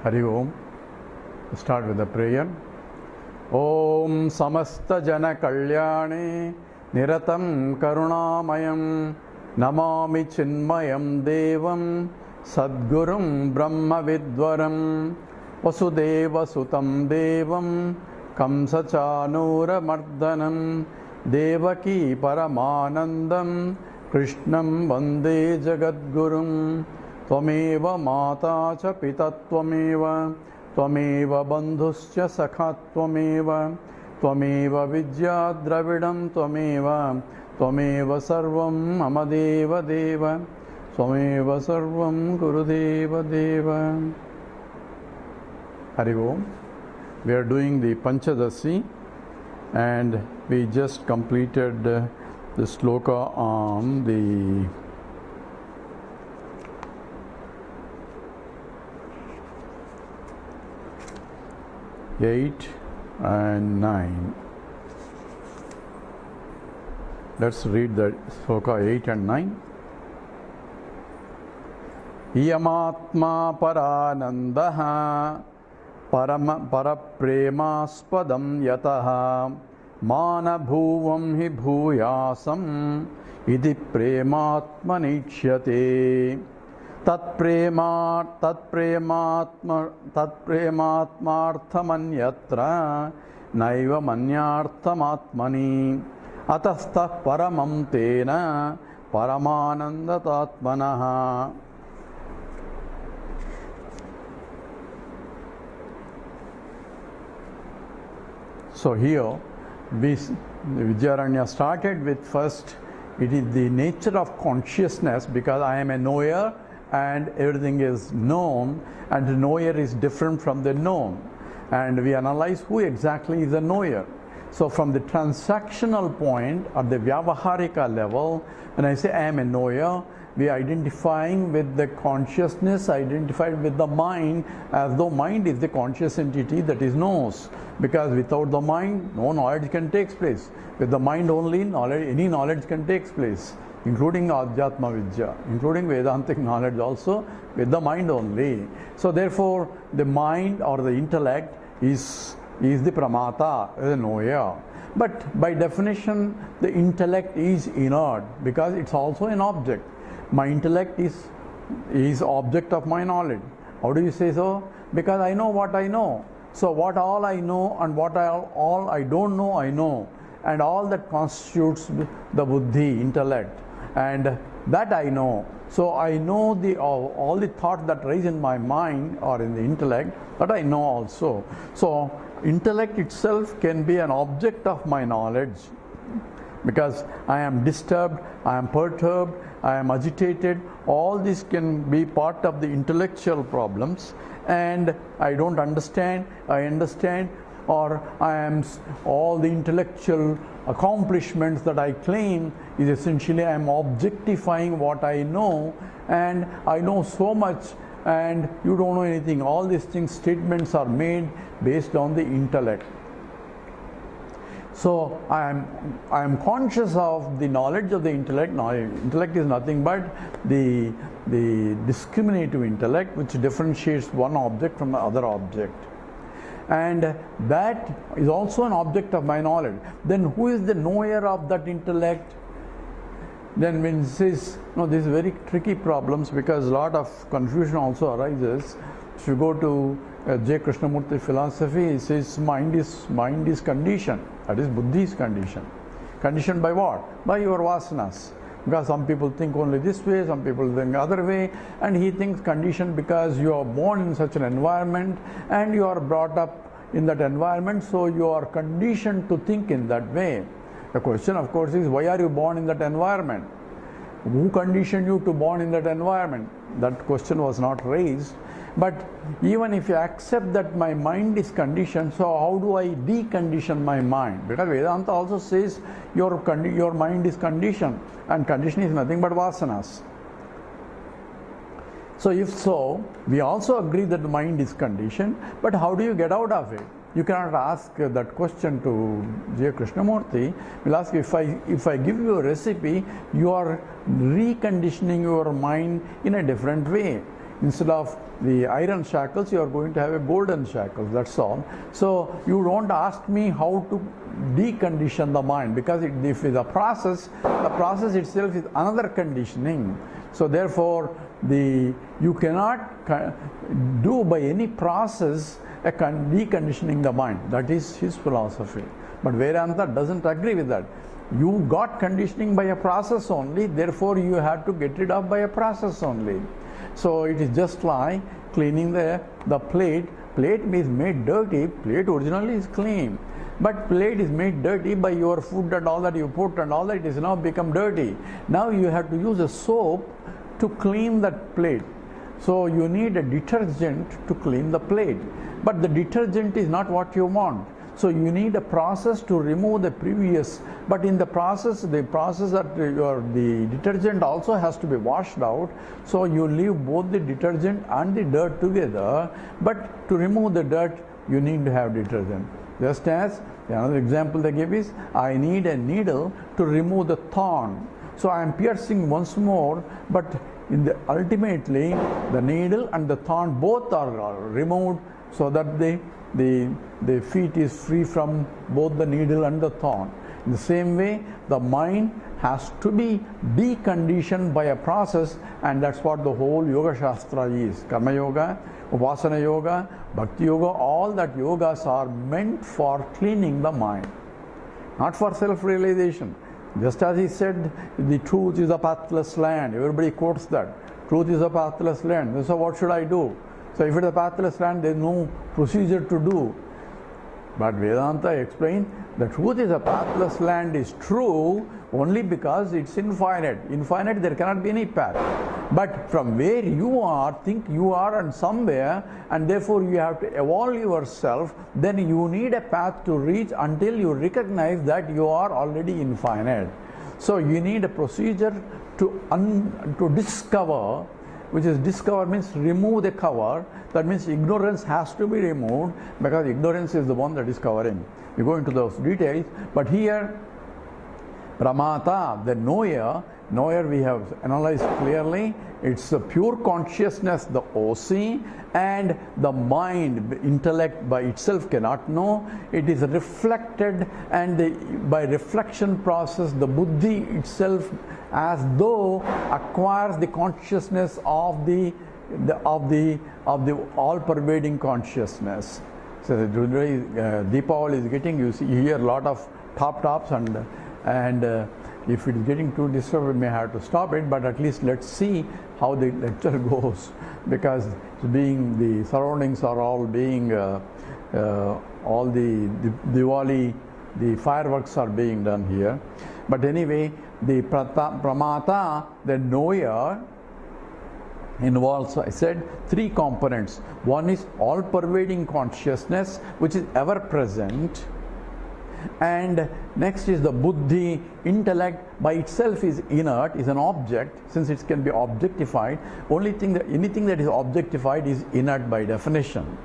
Hari Om. Start with the prayer. Om Samasta Jana Kalyane Niratam Karunamayam Namami Chinmayam Devam Sadgurum Brahma Vidwaram Vasudeva Sutam Devam Kamsachanura Mardanam Devaki Paramanandam Krishnam Vande Jagadgurum Tvameva Mata Cha Pita Tvameva Tvameva Bandhuscha Sakha Tvameva Tvameva Vidya Dravidam Tvameva Tvameva Sarvam Amadeva Deva Tvameva Sarvam Gurudeva Deva. Hari Om. We are doing the Panchadashi and we just completed the sloka on the eight and 9. Let's read the sloka 8 and 9. Yamatma paranandaha parapremaspadam yataha mana bhuvam hi bhuyasam iti prematmanichyate tatprematmarthamanyatra naiva manyarthamatmani atastha paramam tena paramanandatatmanaha. So here Vidyaranya started with first, it is the nature of consciousness, because I am a knower and everything is known, and the knower is different from the known, and we analyze who exactly is the knower. So from the transactional point at the Vyavaharika level, when I say I am a knower, we are identifying with the consciousness, identified with the mind, as though mind is the conscious entity that is knows. Because without the mind, no knowledge can take place. With the mind only, any knowledge can take place, including Adhyatma Vidya, including Vedantic knowledge also, with the mind only. So therefore, the mind or the intellect is the pramata, the knower. But by definition, the intellect is inert, because it's also an object. My intellect is object of my knowledge. How do you say so? Because I know what I know. So what all I know and what all I don't know, I know. And all that constitutes the buddhi, intellect. And that I know. So I know all the thoughts that rise in my mind or in the intellect, that I know also. So intellect itself can be an object of my knowledge. Because I am disturbed, I am perturbed, I am agitated, all this can be part of the intellectual problems, and I don't understand, I understand, or I am all the intellectual accomplishments that I claim is essentially I am objectifying what I know, and I know so much and you don't know anything. All these things, statements are made based on the intellect. So I am conscious of the knowledge of the intellect. Now, intellect is nothing but the discriminative intellect, which differentiates one object from the other object, and that is also an object of my knowledge. Then who is the knower of that intellect? Then when it says, no, this is very tricky problems, because a lot of confusion also arises. If you go to J. Krishnamurti philosophy, he says mind is conditioned. That is, buddhi is conditioned. Conditioned by what? By your vasanas. Because some people think only this way, some people think other way, and he thinks conditioned because you are born in such an environment and you are brought up in that environment, so you are conditioned to think in that way. The question, of course, is why are you born in that environment? Who conditioned you to born in that environment? That question was not raised. But even if you accept that my mind is conditioned, so how do I decondition my mind? Because Vedanta also says your mind is conditioned, and condition is nothing but vasanas. So if so, we also agree that the mind is conditioned, but how do you get out of it? You cannot ask that question to J. Krishnamurti. We'll ask, if I give you a recipe, you are reconditioning your mind in a different way. Instead of the iron shackles, you are going to have a golden shackles, that's all. So you don't ask me how to decondition the mind, because if it's a process, the process itself is another conditioning. So therefore, you cannot do by any process a deconditioning the mind. That is his philosophy. But Vedanta doesn't agree with that. You got conditioning by a process only, therefore you have to get rid of by a process only. So it is just like cleaning the plate. Plate is made dirty, plate originally is clean. But plate is made dirty by your food and all that you put and all that, it is now become dirty. Now you have to use a soap to clean that plate. So you need a detergent to clean the plate. But the detergent is not what you want. So you need a process to remove the previous, but in the process that the detergent also has to be washed out. So you leave both the detergent and the dirt together, but to remove the dirt you need to have detergent. Just as another example they give is, I need a needle to remove the thorn. So I am piercing once more, but ultimately the needle and the thorn both are removed, so that the feet is free from both the needle and the thorn. In the same way, the mind has to be deconditioned by a process, and that's what the whole Yoga Shastra is. Karma Yoga, Upasana Yoga, Bhakti Yoga, all that yogas are meant for cleaning the mind, not for self-realization. Just as he said, the truth is a pathless land. Everybody quotes that. Truth is a pathless land. So what should I do? So if it is a pathless land, there is no procedure to do. But Vedanta explained the truth is a pathless land is true only because it's infinite. Infinite, there cannot be any path. But from where you are, think you are and somewhere, and therefore you have to evolve yourself, then you need a path to reach until you recognize that you are already infinite. So you need a procedure to discover, which is discover means remove the cover. That means ignorance has to be removed, because ignorance is the one that is covering. We go into those details, but here Pramata, the knower we have analyzed clearly. It's the pure consciousness, the OC, and the mind, intellect by itself cannot know. It is reflected, and by reflection process, the buddhi itself, as though acquires the consciousness of the all-pervading consciousness. So today Deepavali is getting, you hear a lot of tops, and if it is getting too disturbed, we may have to stop it. But at least let's see how the lecture goes, because the surroundings are all being all the Diwali, the fireworks are being done here. But anyway, the Pramata, the knower, involves, I said, three components. One is all-pervading consciousness, which is ever present, and next is the buddhi, intellect by itself is inert, is an object, since it can be objectified. Anything that is objectified is inert by definition,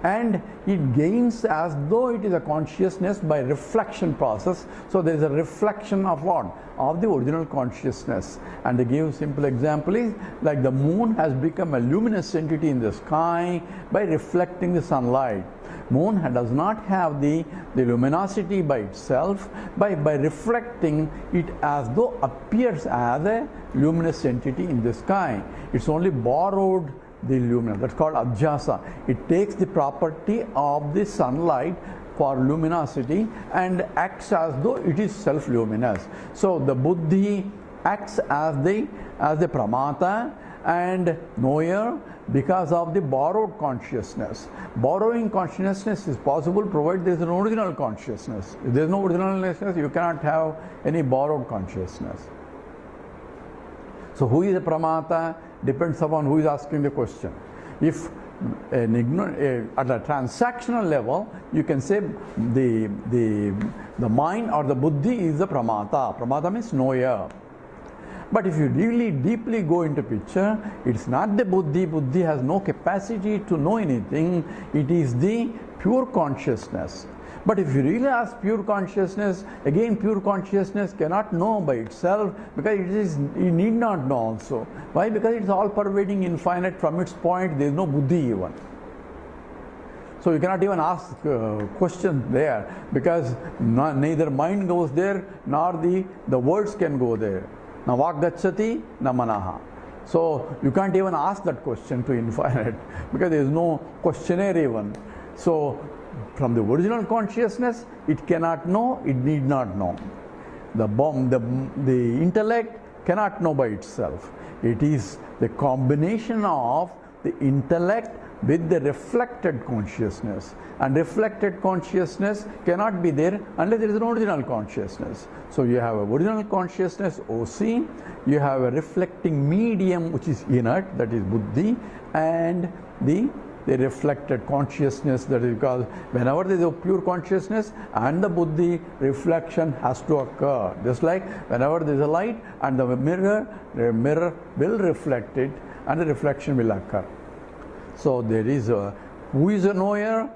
and it gains as though it is a consciousness by reflection process. So there is a reflection of what? Of the original consciousness. And to give simple example is like the moon has become a luminous entity in the sky by reflecting the sunlight. Moon does not have the luminosity by itself. By reflecting, it as though appears as a luminous entity in the sky. It's only borrowed the luminance. That's called adhyasa. It takes the property of the sunlight for luminosity and acts as though it is self-luminous. So the buddhi acts as the pramata and knower because of the borrowed consciousness. Borrowing consciousness is possible provided there is an original consciousness. If there is no original consciousness, you cannot have any borrowed consciousness. So who is a pramata depends upon who is asking the question. If at a transactional level, you can say the mind or the buddhi is the pramata. Pramata means knower. But if you really deeply go into picture, it's not the buddhi. Buddhi has no capacity to know anything. It is the pure consciousness. But if you really ask pure consciousness, again pure consciousness cannot know by itself, because it need not know also. Why? Because it's all pervading, infinite. From its point there is no buddhi even. So you cannot even ask questions there, because neither mind goes there nor the words can go there. Na vak gacchati na manaha. So you can't even ask that question to infinite, because there is no questionnaire even. So from the original consciousness, it cannot know, it need not know. The intellect cannot know by itself. It is the combination of the intellect with the reflected consciousness, and reflected consciousness cannot be there unless there is an original consciousness. So you have a original consciousness, OC, you have a reflecting medium which is inert, that is buddhi, and the reflected consciousness, that is, because whenever there is a pure consciousness and the buddhi, reflection has to occur. Just like whenever there is a light and the mirror will reflect it, and the reflection will occur. So there is who is a knower?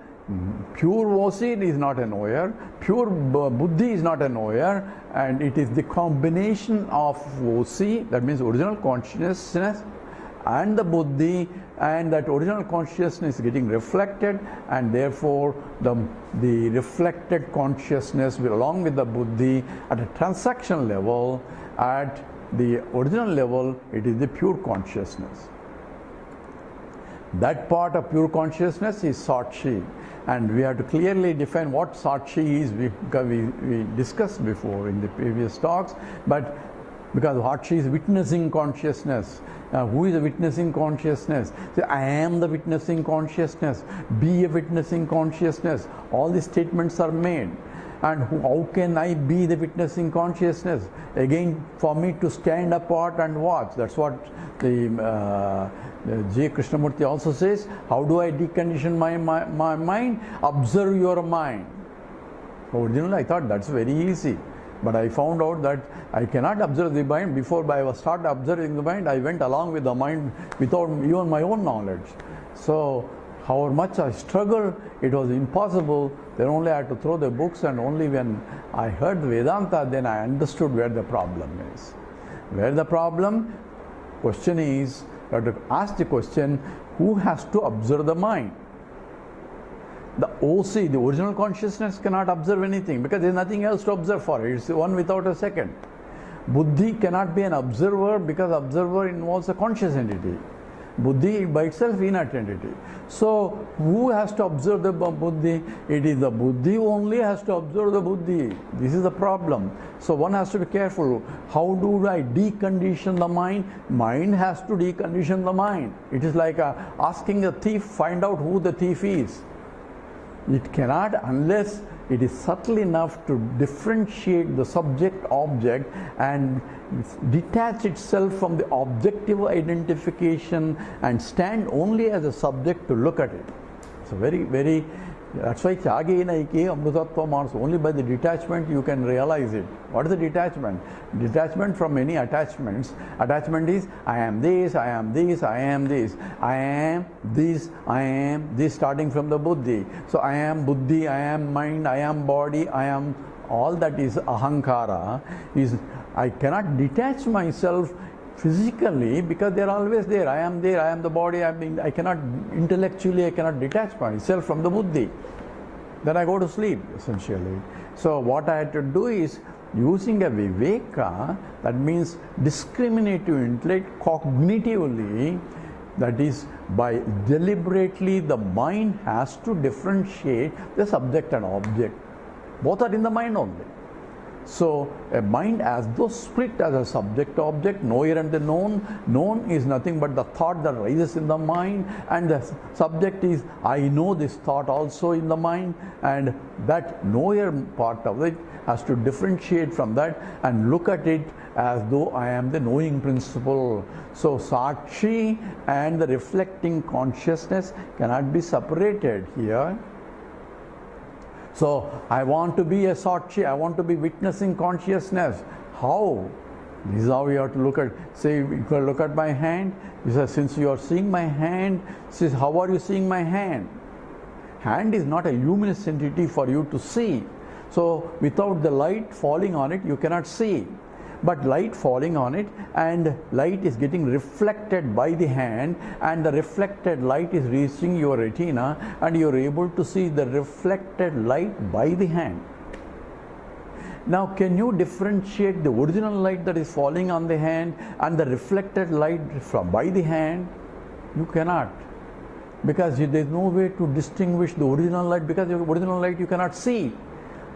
Pure OC is not a knower, pure buddhi is not a knower, and it is the combination of OC, that means original consciousness, and the buddhi, and that original consciousness is getting reflected, and therefore the reflected consciousness will, along with the buddhi, at a transaction level, at the original level, it is the pure consciousness. That part of pure consciousness is Sakshi, and we have to clearly define what Sakshi is, because we discussed before in the previous talks. But because Sakshi is witnessing consciousness. Who is a witnessing consciousness? Say, I am the witnessing consciousness, be a witnessing consciousness. All these statements are made. And how can I be the witnessing consciousness? Again, for me to stand apart and watch. That's what the J. Krishnamurti also says. How do I decondition my mind? Observe your mind. Originally I thought that's very easy. But I found out that I cannot observe the mind. Before I started observing the mind, I went along with the mind without even my own knowledge. So however much I struggled, it was impossible. Then only I had to throw the books, and only when I heard Vedanta, then I understood where the problem is. Where the problem? Question is, you have to ask the question, who has to observe the mind? The OC, the original consciousness, cannot observe anything, because there is nothing else to observe for it. It's one without a second. Buddhi cannot be an observer, because observer involves a conscious entity. Buddhi by itself inert entity. So who has to observe the buddhi? It is the buddhi only has to observe the buddhi. This is the problem. So one has to be careful. How do I decondition the mind? Mind has to decondition the mind. It is like asking a thief, find out who the thief is. It cannot unless it is subtle enough to differentiate the subject-object and detach itself from the objective identification and stand only as a subject to look at it. So very, that's why Tyage Naike Amrutatva Mars, only by the detachment you can realize it. What is the detachment? Detachment from any attachments. Attachment is, I am this, I am this, I am this. I am this, starting from the buddhi. So I am buddhi, I am mind, I am body, I am, all that is ahankara. I cannot detach myself physically, because they are always there. I am there, I am the body, I cannot intellectually, I cannot detach myself from the buddhi. Then I go to sleep, essentially. So what I had to do is, using a viveka, that means discriminative intellect, cognitively, that is, by deliberately the mind has to differentiate the subject and object. Both are in the mind only. So a mind as though split as a subject-object, knower and the known. Known is nothing but the thought that rises in the mind, and the subject is, I know this thought also in the mind, and that knower part of it has to differentiate from that and look at it as though I am the knowing principle. So Sakshi and the reflecting consciousness cannot be separated here. So I want to be a Sakshi, I want to be witnessing consciousness. How? This is how you have to look at. Say, you can look at my hand. You say, since you are seeing my hand, says, how are you seeing my hand? hand is not a luminous entity for you to see. So without the light falling on it, you cannot see. But light falling on it, and light is getting reflected by the hand, and the reflected light is reaching your retina, and you are able to see the reflected light by the hand. Now, can you differentiate the original light that is falling on the hand and the reflected light by the hand? You cannot, because there is no way to distinguish the original light, because the original light you cannot see.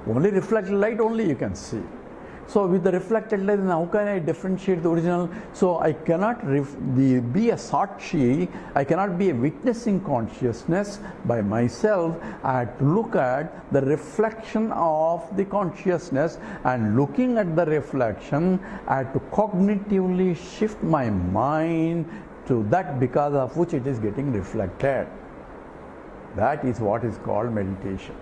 Only reflected light only you can see. So with the reflected light, how can I differentiate the original? So I cannot be a Sakshi, I cannot be a witnessing consciousness by myself. I have to look at the reflection of the consciousness, and looking at the reflection, I have to cognitively shift my mind to that because of which it is getting reflected. That is what is called meditation.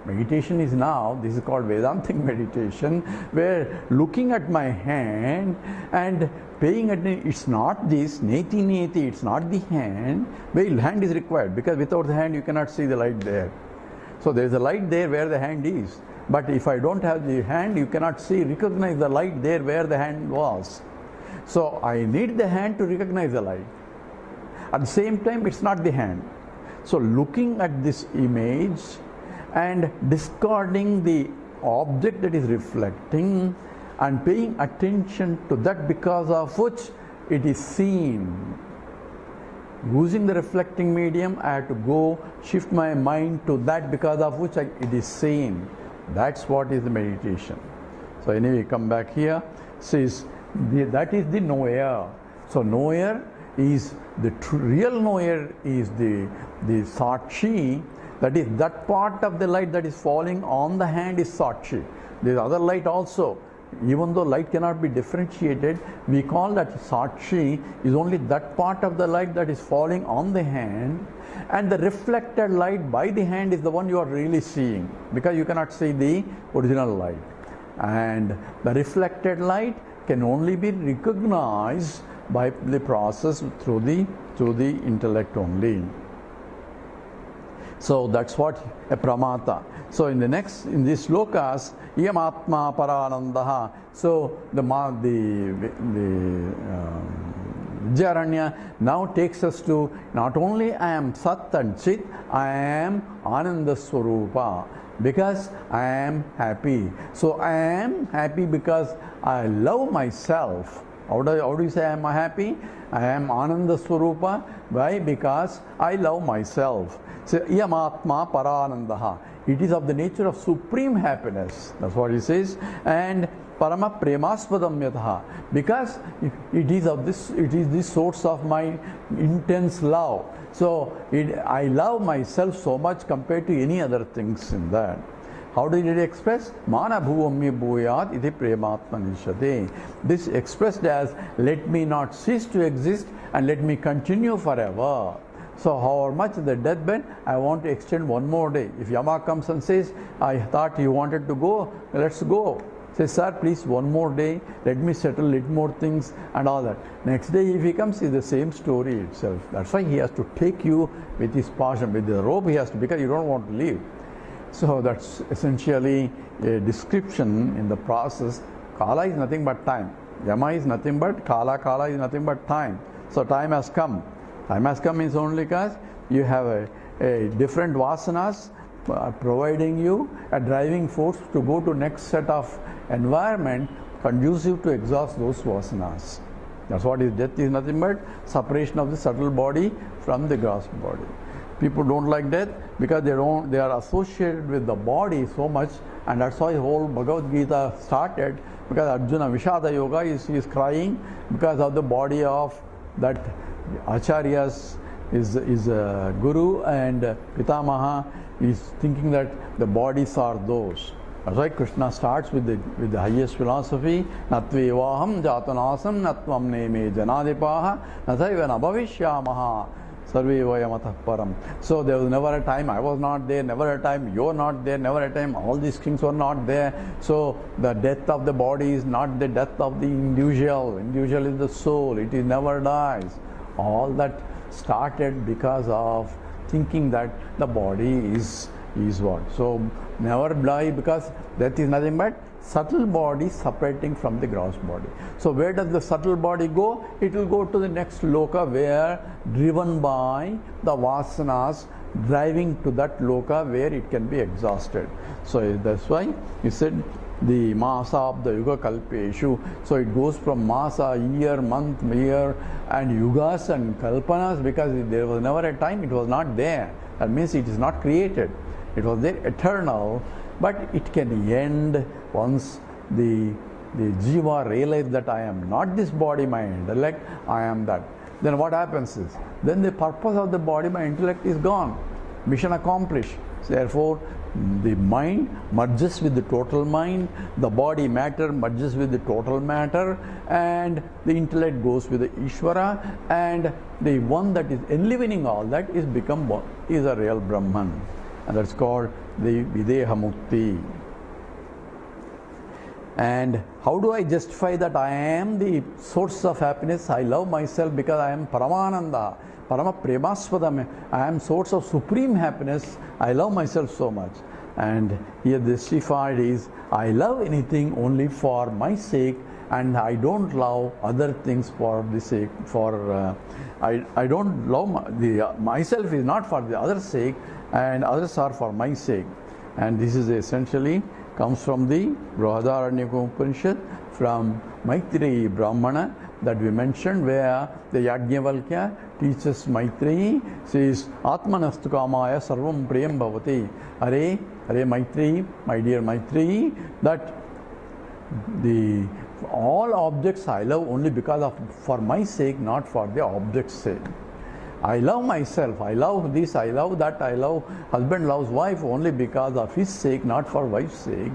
Meditation is now, this is called Vedantic meditation, where looking at my hand and paying attention, it's not this, neti neti, it's not the hand. Well, hand is required, because without the hand you cannot see the light there. So there is a light there where the hand is. But if I don't have the hand, you cannot see, recognize the light there where the hand was. So I need the hand to recognize the light. At the same time, it's not the hand. So looking at this image and discarding the object that is reflecting and paying attention to that because of which it is seen. Using the reflecting medium, I have to go shift my mind to that because of which it is seen. That's what is the meditation. So anyway, come back here. Says that is the knower. So knower is the real knower is the Sakshi. That is, that part of the light that is falling on the hand is Sakshi. There is other light also. Even though light cannot be differentiated, we call that Sakshi is only that part of the light that is falling on the hand, and the reflected light by the hand is the one you are really seeing, because you cannot see the original light. And the reflected light can only be recognized by the process through the intellect only. So that's what a pramata. So in these slokas, iyam atma paranandaha. So the Vidyaranya now takes us to not only I am Sat and Chit, I am Ananda Swarupa, because I am happy. So I am happy because I love myself. How do you say I am happy? I am Ananda Swarupa. Why? Because I love myself. So, iyam atma paranandaha. It is of the nature of supreme happiness. That's what he says. And parama premaspadam yataha. Because it is the source of my intense love. So, I love myself so much compared to any other things in that. How did it express? Mana bhuvamya bhuyat iti prematma nishate. This expressed as, let me not cease to exist and let me continue forever. So however much the deathbed, I want to extend one more day. If Yama comes and says, I thought you wanted to go, let's go. Say, sir, please one more day, let me settle little more things and all that. Next day if he comes, it's the same story itself. That's why he has to take you with his passion, with the rope he has to, because you don't want to leave. So that's essentially a description in the process. Kala is nothing but time. Yama is nothing but Kala. Kala is nothing but time. So time has come. Time has come is only because you have a different vasanas providing you a driving force to go to next set of environment conducive to exhaust those vasanas. That's what is death, is nothing but separation of the subtle body from the gross body. People don't like death because they are associated with the body so much, and that's why the whole Bhagavad Gita started, because Arjuna Vishada Yoga is crying because of the body of that Acharyas is Guru, and Pitamaha is thinking that the bodies are those. That's why Krishna starts with the highest philosophy. Natvevaham jatanasam natvam neme janadipaha nathaiva nabhavishyamaha sarve vayamatah param. So there was never a time I was not there, never a time you are not there, never a time all these things were not there. So the death of the body is not the death of the individual. Individual is the soul, it never dies. All that started because of thinking that the body is what. So never die, because death is nothing but subtle body separating from the gross body. So where does the subtle body go? It will go to the next loka, where driven by the vasanas, driving to that loka where it can be exhausted. So that's why he said the masa of the yuga kalpeshu. So it goes from masa, year, month, year, and yugas and kalpanas, because there was never a time it was not there. That means it is not created. It was there eternal, but it can end once the jiva realizes that I am not this body, my intellect, I am that. Then what happens is, then the purpose of the body, my intellect, is gone. Mission accomplished. So therefore, the mind merges with the total mind, the body matter merges with the total matter, and the intellect goes with the Ishvara, and the one that is enlivening all that is a real Brahman. And that's called the Videha Mukti. And how do I justify that I am the source of happiness? I love myself because I am Paramananda, Parama Premaswadam. I am source of supreme happiness. I love myself so much. And here the justified is, I love anything only for my sake, and I don't love other things for the sake, I don't love myself is not for the other's sake, and others are for my sake. And this is essentially comes from the Brihadaranyaka Upanishad, from Maitreyi Brahmana that we mentioned, where the Yajnavalkya teaches Maitreyi, says, Atmanastu kamaya sarvam priyam bhavati. Hare Maitreyi, my dear Maitreyi, that all objects I love only because of for my sake, not for the object's sake. I love myself, I love this, I love that, I love husband loves wife only because of his sake, not for wife's sake.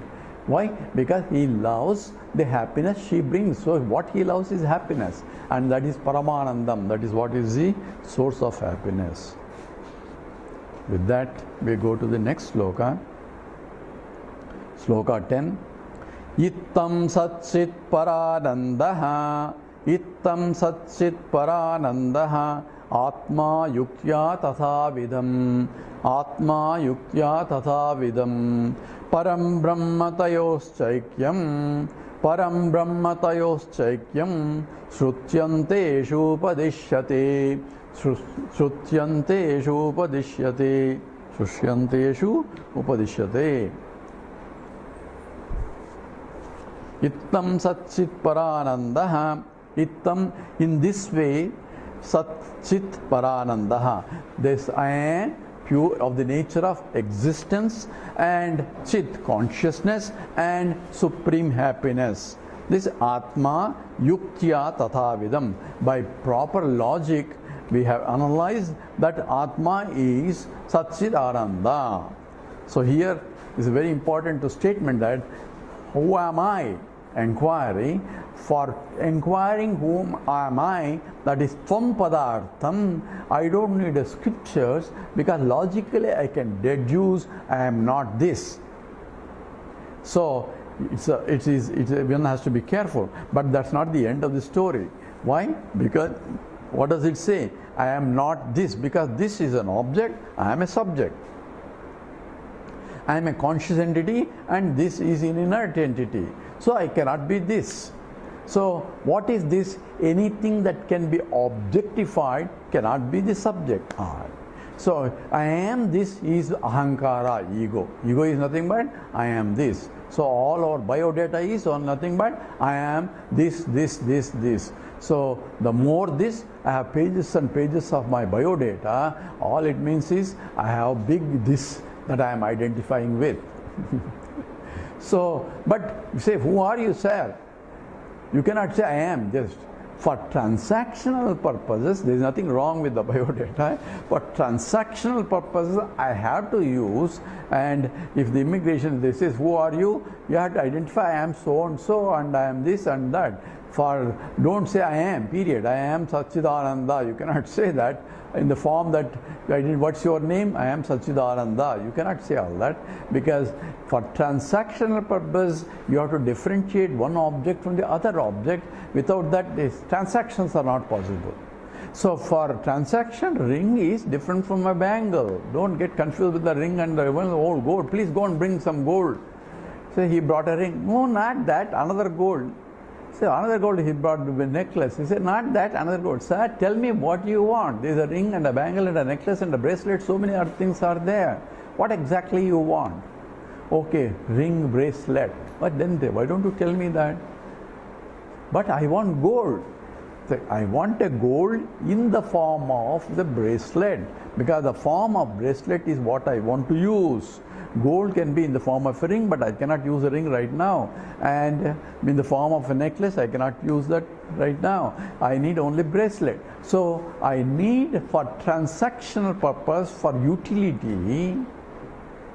Why? Because he loves the happiness she brings. So what he loves is happiness, and that is Paramanandam. That is what is the source of happiness. With that, we go to the next sloka. Sloka 10. Ittam satchit paranandaha, ittam satchit paranandaha, Atma yuktya tatha vidam, Atma yuktya tatha vidam, Param brahmatayoschaikyam, Param brahmatayoschaikyam, Shrutyanteshu upadishyate, Shrutyanteshu upadishyate, Shrutyanteshu upadishyate. Ittam satchit paranandaha, Ittam, in this way, Sat Chit Paranandaha. This I am pure of the nature of existence, and Chit consciousness, and supreme happiness. This Atma Yuktya Tathavidam. By proper logic, we have analyzed that Atma is Satchit Ananda. So here is a very important statement that who am I? Inquiry. For inquiring whom am I, that is Tvam Padartham, I don't need a scriptures, because logically I can deduce I am not this. So one has to be careful, but that's not the end of the story. Why? Because what does it say? I am not this, because this is an object, I am a subject. I am a conscious entity, and this is an inert entity. So I cannot be this. So what is this? Anything that can be objectified cannot be the subject I. So I am this is ahankara, ego. Ego is nothing but I am this. So all our biodata is on nothing but I am this. So the more this, I have pages and pages of my biodata, all it means is I have big this that I am identifying with. So, but say, who are you, sir? You cannot say I am. Just for transactional purposes, there is nothing wrong with the biodata. For transactional purposes, I have to use, and if the immigration, they says, who are you? You have to identify, I am so and so, and I am this and that. For don't say I am, period. I am Satchidananda. You cannot say that in the form that what's your name? I am Satchidananda. You cannot say all that, because for transactional purpose you have to differentiate one object from the other object. Without that, these transactions are not possible. So for transaction, ring is different from a bangle. Don't get confused with the ring and the old gold. Please go and bring some gold. So he brought a ring. No, not that, another gold. So another gold, he brought the necklace. He said, not that, another gold. Sir, tell me what you want. There's a ring and a bangle and a necklace and a bracelet. So many other things are there. What exactly you want? Okay, ring, bracelet. But then why don't you tell me that? But I want gold. So I want a gold in the form of the bracelet, because the form of bracelet is what I want to use. Gold can be in the form of a ring, but I cannot use a ring right now. And in the form of a necklace, I cannot use that right now. I need only bracelet. So I need, for transactional purpose, for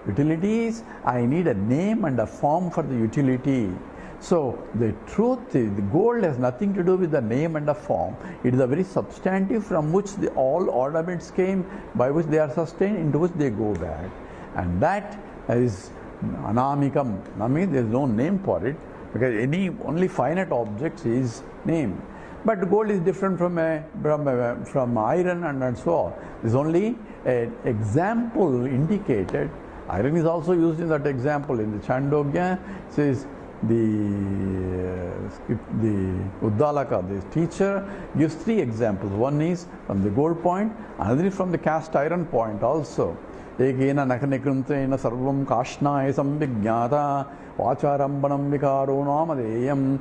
utilities, I need a name and a form for the utility. So the truth is, the gold has nothing to do with the name and the form. It is a very substantive from which all ornaments came, by which they are sustained, into which they go back. And that is anamikam. Nami, there is no name for it, because only finite objects is name. But gold is different from iron and so on. There is only an example indicated. Iron is also used in that example. In the Chandogya, it says the Uddalaka, the teacher, gives 3 examples. One is from the gold point, another is from the cast iron point also. Ekena nakanikrumtena sarvam kashnaya samvigyata vacharambanam vikaro namadeyam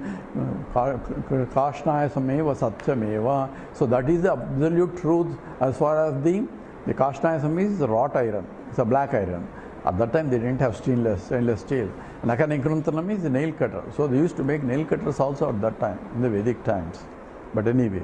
kashnaya sameva satyameva. So that is the absolute truth as far as the kashnaya sam is wrought iron. It's a black iron. At that time they didn't have stainless steel. Nakanikrumtanam is the nail cutter. So they used to make nail cutters also at that time, in the Vedic times. But anyway.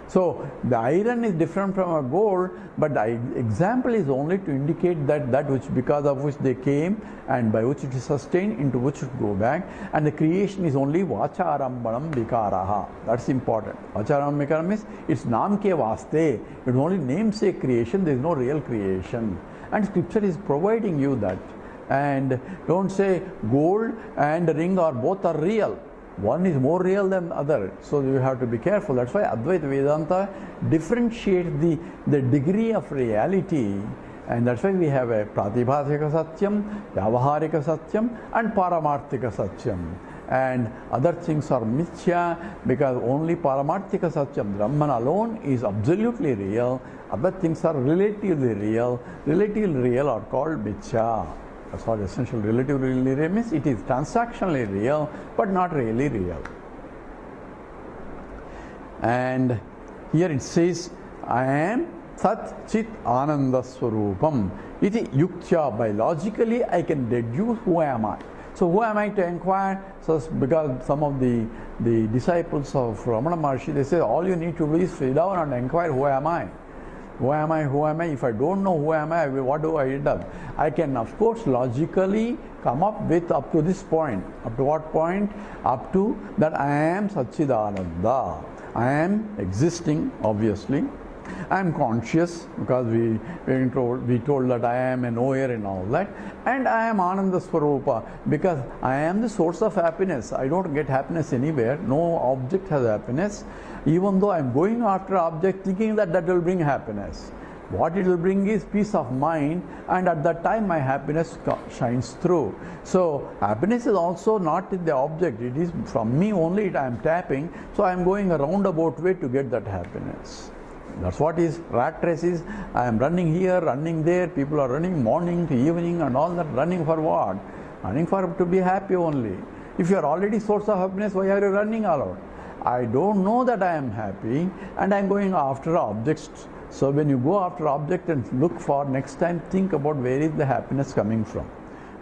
So the iron is different from a gold, but the example is only to indicate that which, because of which they came and by which it is sustained, into which it go back. And the creation is only vacharambanam vikaraha. That's important. Vacharambanam vikaram means it's namke vaste. It's only namesake creation. There is no real creation. And scripture is providing you that. And don't say gold and ring both are real. One is more real than the other. So you have to be careful. That's why Advaita Vedanta differentiates the degree of reality. And that's why we have a Pratibhasika Satyam, Vyavaharika Satyam, and Paramarthika Satyam. And other things are Mithya, because only Paramarthika Satyam, Brahman alone, is absolutely real. Other things are relatively real. Relatively real are called Mithya. That's what essential relatively real means. It is transactionally real, but not really real. And here it says, I am Sat Chit Ananda Swarupam. Iti Yuktya. By logically I can deduce who am I. So who am I to inquire? So because some of the disciples of Ramana Maharshi, they say all you need to do is sit down and inquire who am I. Who am I? Who am I? If I don't know who am I, what do I end up? I can, of course, logically come up with up to this point. Up to what point? Up to that I am Satchidananda. I am existing, obviously. I am conscious, because we told that I am a knower and all that. And I am Ananda Swarupa, because I am the source of happiness. I don't get happiness anywhere. No object has happiness. Even though I am going after object thinking that will bring happiness. What it will bring is peace of mind, and at that time my happiness shines through. So happiness is also not in the object. It is from me only. I am tapping. So I am going a roundabout way to get that happiness. That's what is rat race is. I am running here, running there. People are running morning to evening and all that. Running for what? Running for to be happy only. If you are already source of happiness, why are you running alone? I don't know that I am happy, and I am going after objects. So when you go after object and look for, next time think about where is the happiness coming from.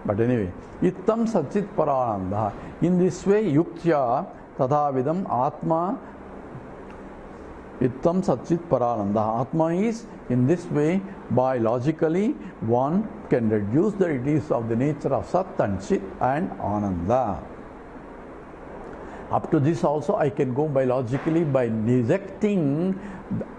But anyway, Ittam Satchit Parananda. In this way, Yuktya Tadhavidam Atma. Ittam Satchit Parananda. Atma is, in this way, by logically, one can reduce that it is of the nature of Sat and Chit and Ananda. Up to this also I can go by logically, by rejecting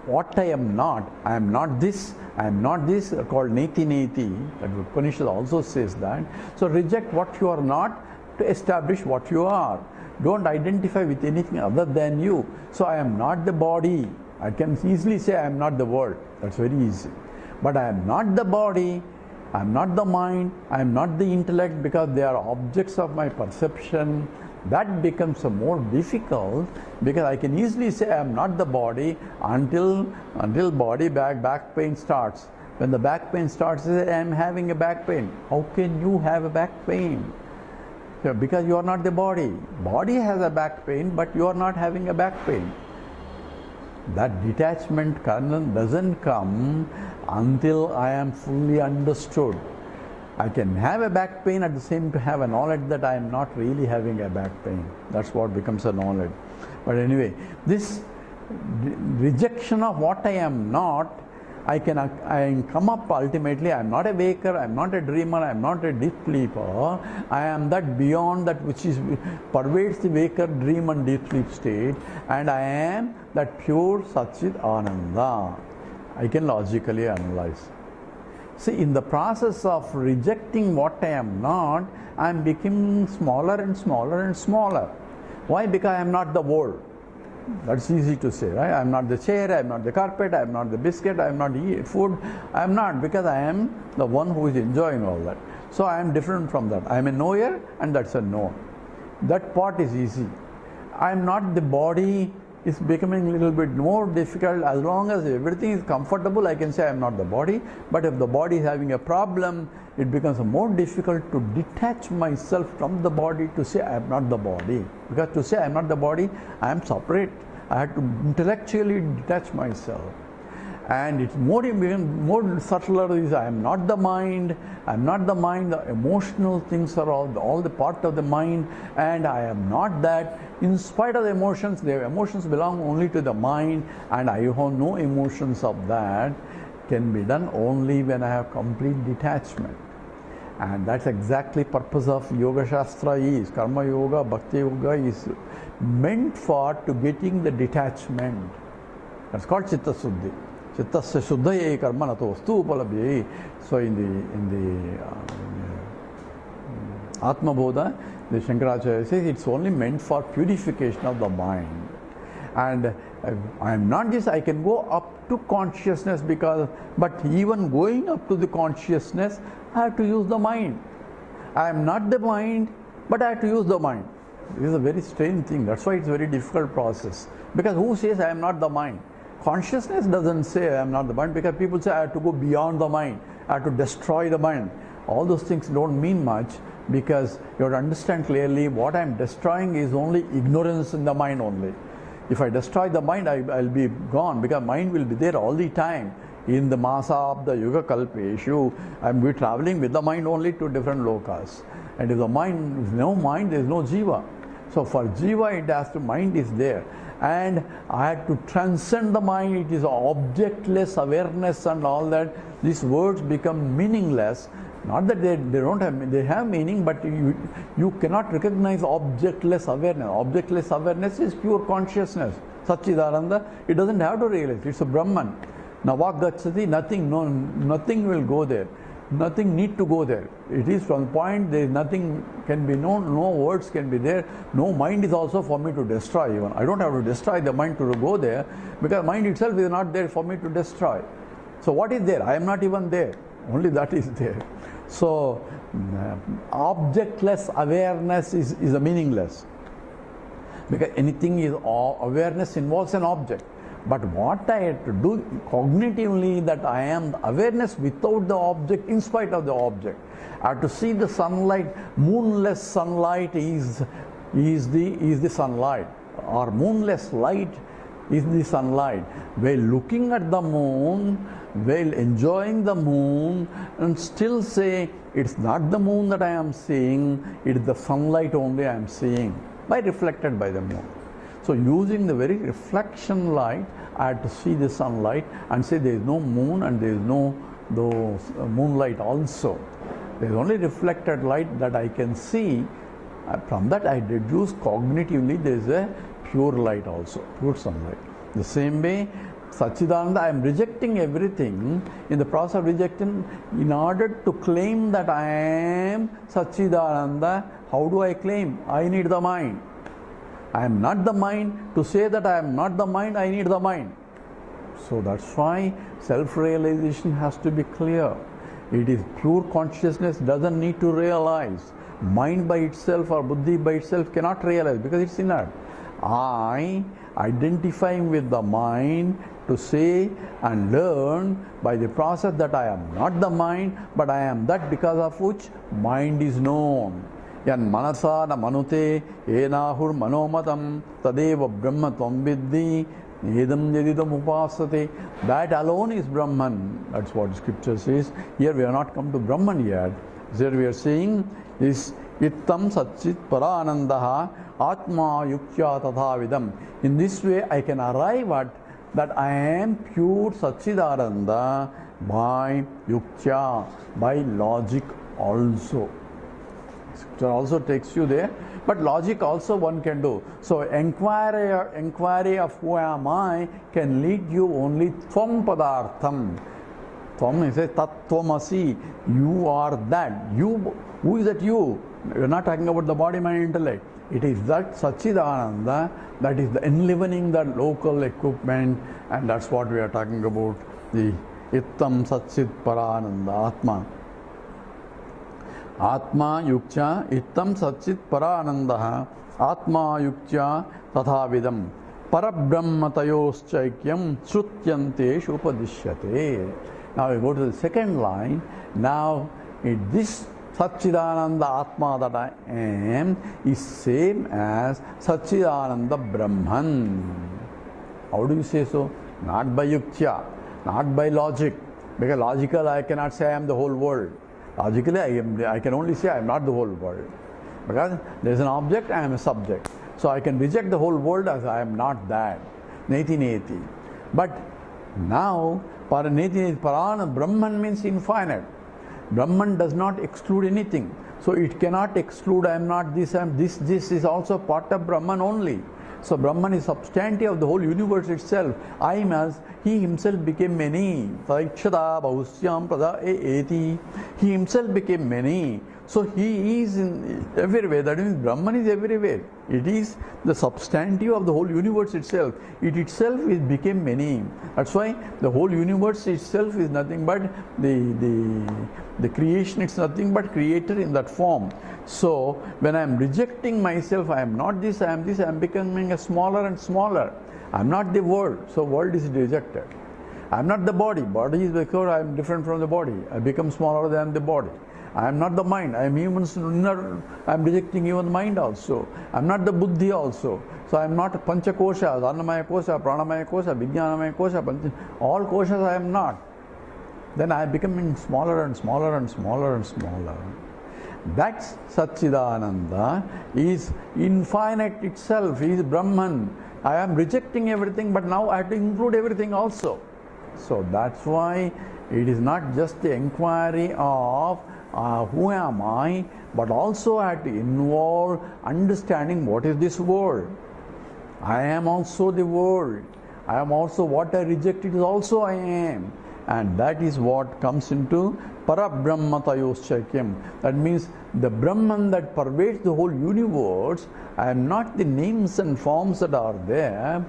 what I am not. I am not this, I am not this, called Neti Neti. That Upanishad also says that. So reject what you are not to establish what you are. Don't identify with anything other than you. So I am not the body. I can easily say I am not the world. That's very easy. But I am not the body, I am not the mind, I am not the intellect, because they are objects of my perception. That becomes more difficult, because I can easily say I am not the body until body back pain starts. When the back pain starts, I say I am having a back pain. How can you have a back pain? Because you are not the body. Body has a back pain, but you are not having a back pain. That detachment doesn't come until I am fully understood. I can have a back pain, at the same time have a knowledge that I am not really having a back pain. That's what becomes a knowledge. But anyway, this rejection of what I am not, I can come up ultimately. I am not a waker, I am not a dreamer, I am not a deep sleeper. I am that beyond that which pervades the waker, dream and deep sleep state, and I am that pure Satchit Ananda. I can logically analyze. See, in the process of rejecting what I am not, I am becoming smaller and smaller and smaller. Why? Because I am not the world. That's easy to say, right? I am not the chair, I am not the carpet, I am not the biscuit, I am not the food. I am not, because I am the one who is enjoying all that. So I am different from that. I am a knower, and that's a known. That part is easy. I am not the body. Is becoming a little bit more difficult. As long as everything is comfortable, I can say I am not the body. But if the body is having a problem, it becomes more difficult to detach myself from the body to say I am not the body. Because to say I am not the body, I am separate. I have to intellectually detach myself. And it's more subtler is I am not the mind. I am not the mind. The emotional things are all the part of the mind, and I am not that. In spite of the emotions belong only to the mind, and I have no emotions of that. Can be done only when I have complete detachment. And that's exactly purpose of Yoga Shastra is. Karma Yoga, Bhakti Yoga is meant for to getting the detachment. That's called Chitta Suddhi. Chittasya Shuddhaye Karma Nato Vastu Upalabhye. So in the Atma Bodha, the Shankaracharya says it's only meant for purification of the mind. And I am not just, I can go up to consciousness, but even going up to the consciousness, I have to use the mind. I am not the mind, but I have to use the mind. This is a very strange thing. That's why it's a very difficult process. Because who says I am not the mind? Consciousness doesn't say I am not the mind, because people say I have to go beyond the mind, I have to destroy the mind. All those things don't mean much, because you have to understand clearly what I am destroying is only ignorance in the mind only. If I destroy the mind, I'll be gone, because mind will be there all the time. In the masa of the Yuga Kalpeshu, I will be traveling with the mind only to different lokas. And if the mind is no mind, there is no Jiva. So for Jiva, it has to, mind is there. And I had to transcend the mind. It is objectless awareness and all that. These words become meaningless. Not that they don't have, they have meaning, but you cannot recognize objectless awareness. Objectless awareness is pure consciousness. Satchidananda, it doesn't have to realize. It's a Brahman. Navak Gacchati, nothing will go there. Nothing need to go there. It is from the point there is nothing can be known, no words can be there, no mind is also for me to destroy even. I don't have to destroy the mind to go there, because mind itself is not there for me to destroy. So what is there? I am not even there. Only that is there. So objectless awareness is a meaningless. Because anything is, awareness involves an object. But what I had to do cognitively, that I am awareness without the object, in spite of the object. I have to see the sunlight. Moonless sunlight is the sunlight, or moonless light is the sunlight. While looking at the moon, while enjoying the moon, and still say it's not the moon that I am seeing, it is the sunlight only I am seeing, reflected by the moon. So using the very reflection light, I had to see the sunlight and say there is no moon and there is no moonlight also. There is only reflected light that I can see. From that I deduce cognitively there is a pure light also, pure sunlight. The same way, Satchidananda, I am rejecting everything. In the process of rejecting, in order to claim that I am Satchidananda, how do I claim? I need the mind. I am not the mind. To say that I am not the mind, I need the mind. So that's why self-realization has to be clear. It is pure consciousness, doesn't need to realize. Mind by itself or buddhi by itself cannot realize because it's inert. I, identifying with the mind to say and learn by the process that I am not the mind, but I am that because of which mind is known. Yan manasa na manute enahur manomatam tadeva brahma tvam viddhi edam yadidam upasate. That alone is Brahman. That's what scripture says. Here we are not come to Brahman yet. Here we are saying is ittam satchit paranandaha atma yuktya tathavidam. In this way I can arrive at that I am pure Satchidananda by yuktya, by logic also. Scripture also takes you there, but logic also one can do. So inquiry of who am I can lead you only tvam padartham. Tvam is a tattvamasi. You are that. You, who is that you? We are not talking about the body, mind, intellect. It is that Satchidananda that is the enlivening the local equipment, and that's what we are talking about. The Ittam Satchit Parananda Atma. Atma Yuktya Ittam Satchit Parananda Atma Yuktya Tathavidam Parabrahmatayoschakyam Shrutyanteshu Upadishyate. Now we go to the second line. Now this Satchidananda Atma that I am is same as Satchidananda Brahman. How do you say so? Not by yuktya, not by logic. Because logical I cannot say I am the whole world. Logically I can only say I am not the whole world. Because there is an object, I am a subject. So I can reject the whole world as I am not that. Neti neti. But now, Paraneti neti Parana Brahman means infinite. Brahman does not exclude anything. So it cannot exclude I am not this, I am this. This is also part of Brahman only. So Brahman is substantive of the whole universe itself. I am as he himself became many. Saikshada Bahusyam Prada Eti. He himself became many. So he is in everywhere. That means Brahman is everywhere. It is the substantive of the whole universe itself. It itself became many. That's why the whole universe itself is nothing but the creation. It's nothing but creator in that form. So when I am rejecting myself, I am not this, I am this, I am becoming a smaller and smaller. I am not the world. So world is rejected. I am not the body. Body is because I am different from the body. I become smaller than the body. I am not the mind. I am human. I am rejecting even mind also. I am not the buddhi also. So I am not pancha koshas, annamaya kosha, pranamaya kosha, vijnanamaya kosha, all koshas I am not. Then I am becoming smaller and smaller and smaller and smaller. That Satchidananda is infinite itself. He is Brahman. I am rejecting everything, but now I have to include everything also. So that's why it is not just the inquiry of who am I, but also I have to involve understanding what is this world. I am also the world. I am also what I rejected is also I am. And that is what comes into Parabrahmatayoschakyam. That means the Brahman that pervades the whole universe. I am not the names and forms that are there,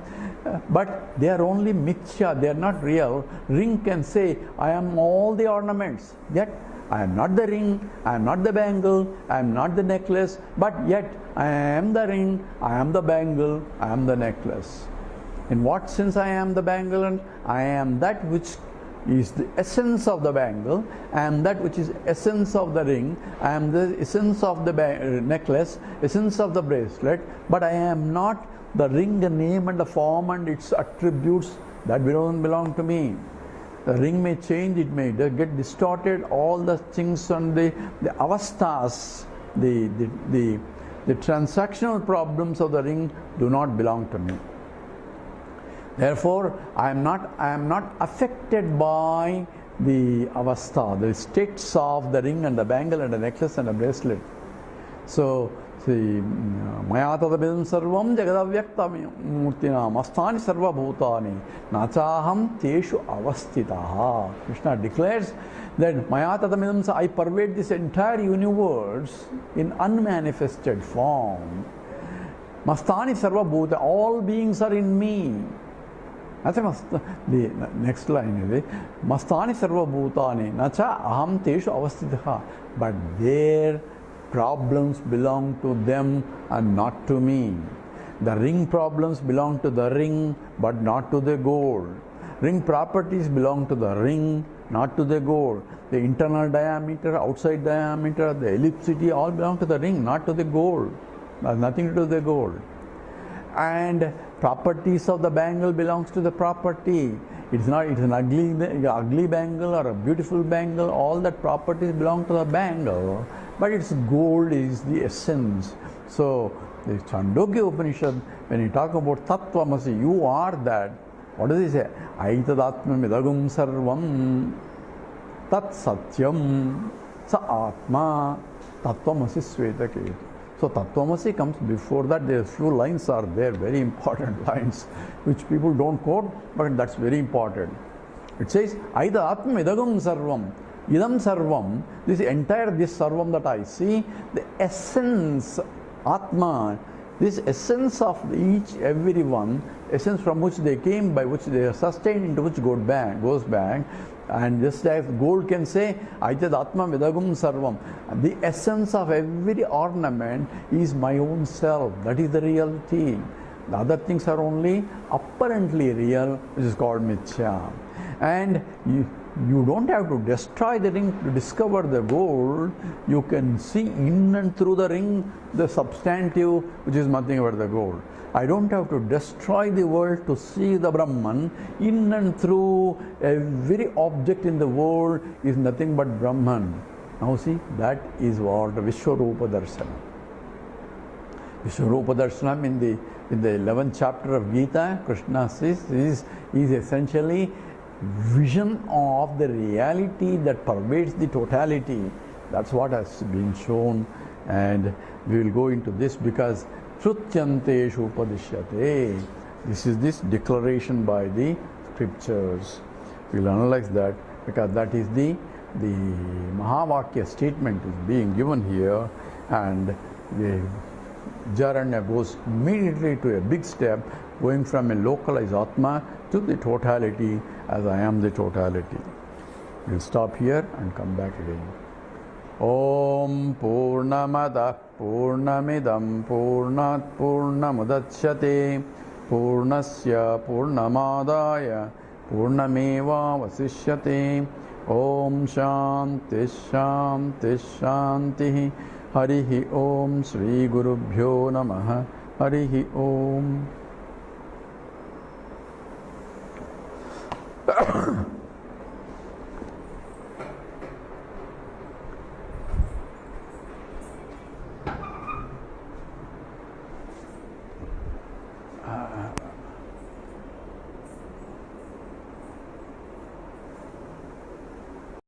but they are only mithya, they are not real. Ring can say, I am all the ornaments, yet I am not the ring, I am not the bangle, I am not the necklace, but yet I am the ring, I am the bangle, I am the necklace. In what sense I am the bangle? And I am that which is the essence of the bangle, I am that which is essence of the ring, I am the essence of the necklace, essence of the bracelet, but I am not the ring, the name and the form and its attributes that don't belong to me. The ring may change, it may get distorted, all the things and the avasthas, the transactional problems of the ring do not belong to me. Therefore, I am not affected by the avastha, the states of the ring and the bangle and the necklace and the bracelet. So, see, Mahat Vedanta sarvam Jagadguru murtinam asthani sarva bhutani nachaham teshu avastitaha. Krishna declares that Mahat Vedanta, I pervade this entire universe in unmanifested form. Mastani sarva bhuta, all beings are in me. The next line is Mastani Sarva Bhutani Nacha Aham Teshu Avastitha. But their problems belong to them and not to me. The ring problems belong to the ring but not to the gold. Ring properties belong to the ring, not to the gold. The internal diameter, outside diameter, the ellipticity all belong to the ring, not to the gold. Has nothing to do with the gold. And properties of the bangle belongs to the property. It's not, it's an ugly bangle or a beautiful bangle. All that properties belong to the bangle, but its gold is the essence. So the Chandogya Upanishad, when you talk about Tattvamasi, you are that. What does he say? Aitadatma midagum sarvam tat satyam sa atma tattvamasi svetaketu. So Tattvamasi comes before that. There are few lines are there, very important lines, which people don't quote, but that's very important. It says, Aida Atma Idagam Sarvam. Idam Sarvam, this Sarvam that I see, the essence, Atma, this essence of everyone, essence from which they came, by which they are sustained, into which goes back. And just as gold can say, Aitad Atma Vidagum Sarvam. The essence of every ornament is my own self. That is the reality. The other things are only apparently real, which is called Mithya. And you don't have to destroy the ring to discover the gold. You can see in and through the ring the substantive, which is nothing but the gold. I don't have to destroy the world to see the Brahman. In and through every object in the world is nothing but Brahman. Now see, that is what Vishwarupa Darsana. Vishwarupa Darsana in the 11th chapter of Gita, Krishna says, is essentially vision of the reality that pervades the totality. That's what has been shown, and we will go into this because Shrutyanteshu Upadishyate. This is this declaration by the scriptures. We will analyze that because that is the Mahavakya statement is being given here, and the Vidyaranya goes immediately to a big step, going from a localized Atma to the totality, as I am the totality. We'll stop here and come back again. Om Purnamada Purnamidam Purnat Purnamudachyate Purnasya Purnamadaya Purnameva Vasishyate. Om Shanti Shanti Shanti. Harihi Om Sri Gurubhyo Namaha. Harihi Om.